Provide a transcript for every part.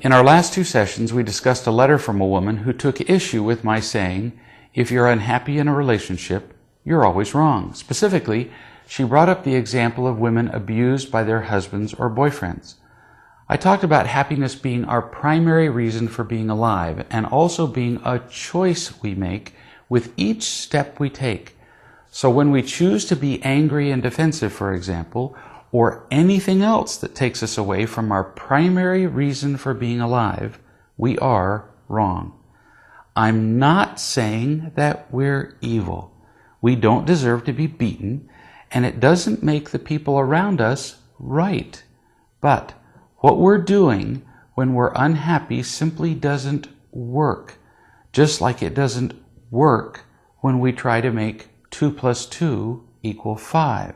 In our last two sessions, we discussed a letter from a woman who took issue with my saying, if you're unhappy in a relationship, you're always wrong. Specifically, she brought up the example of women abused by their husbands or boyfriends. I talked about happiness being our primary reason for being alive and also being a choice we make with each step we take. So when we choose to be angry and defensive, for example, or anything else that takes us away from our primary reason for being alive, we are wrong. I'm not saying that we're evil. We don't deserve to be beaten, and it doesn't make the people around us right. But what we're doing when we're unhappy simply doesn't work, just like it doesn't work when we try to make 2 + 2 = 5,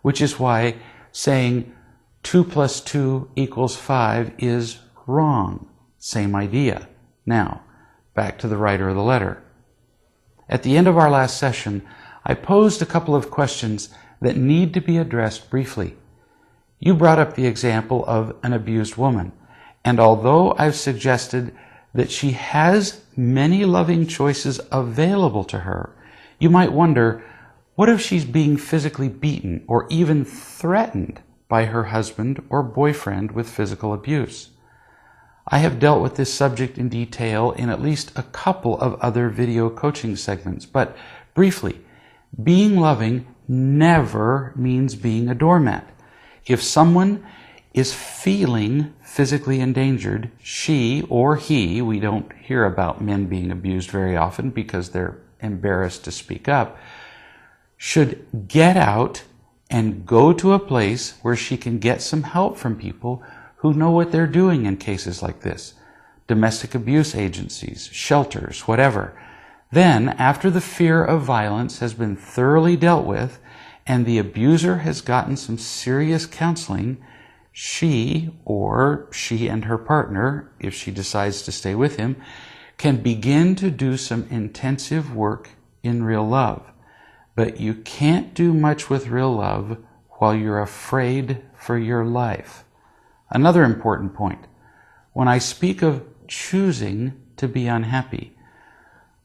which is why saying 2 + 2 = 5 is wrong. Same idea. Now, back to the writer of the letter. At the end of our last session, I posed a couple of questions that need to be addressed briefly. You brought up the example of an abused woman, and although I've suggested that she has many loving choices available to her, you might wonder, what if she's being physically beaten or even threatened by her husband or boyfriend with physical abuse? I have dealt with this subject in detail in at least a couple of other video coaching segments, but briefly, being loving never means being a doormat. If someone is feeling physically endangered, she or he, we don't hear about men being abused very often because they're embarrassed to speak up, should get out and go to a place where she can get some help from people who know what they're doing in cases like this. Domestic abuse agencies, shelters, whatever. Then, after the fear of violence has been thoroughly dealt with and the abuser has gotten some serious counseling, she and her partner, if she decides to stay with him, can begin to do some intensive work in real love. But you can't do much with real love while you're afraid for your life. Another important point, when I speak of choosing to be unhappy,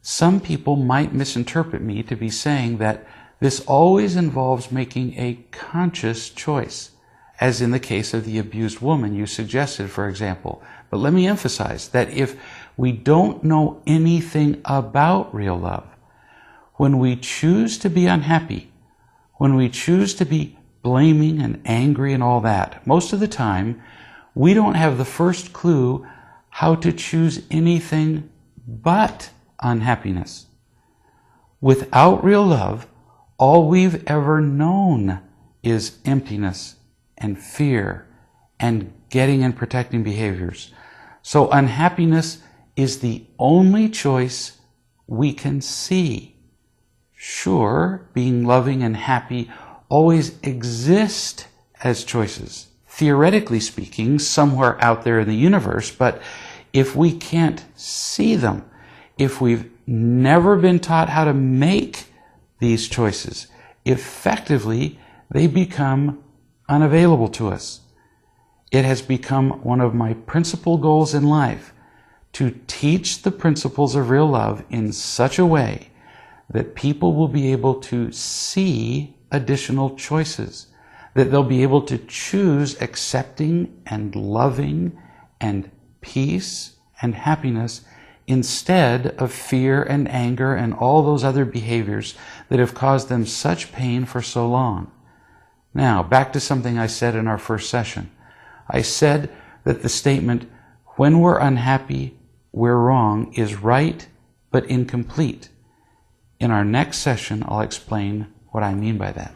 some people might misinterpret me to be saying that this always involves making a conscious choice, as in the case of the abused woman you suggested, for example. But let me emphasize that if we don't know anything about real love, when we choose to be unhappy, when we choose to be blaming and angry and all that, most of the time, we don't have the first clue how to choose anything but unhappiness. Without real love, all we've ever known is emptiness and fear and getting and protecting behaviors. So unhappiness is the only choice we can see. Sure, being loving and happy always exist as choices, theoretically speaking, somewhere out there in the universe, but if we can't see them, if we've never been taught how to make these choices, effectively, they become unavailable to us. It has become one of my principal goals in life to teach the principles of real love in such a way that people will be able to see additional choices, that they'll be able to choose accepting and loving and peace and happiness instead of fear and anger and all those other behaviors that have caused them such pain for so long. Now, back to something I said in our first session. I said that the statement, when we're unhappy, we're wrong, is right but incomplete. In our next session, I'll explain what I mean by that.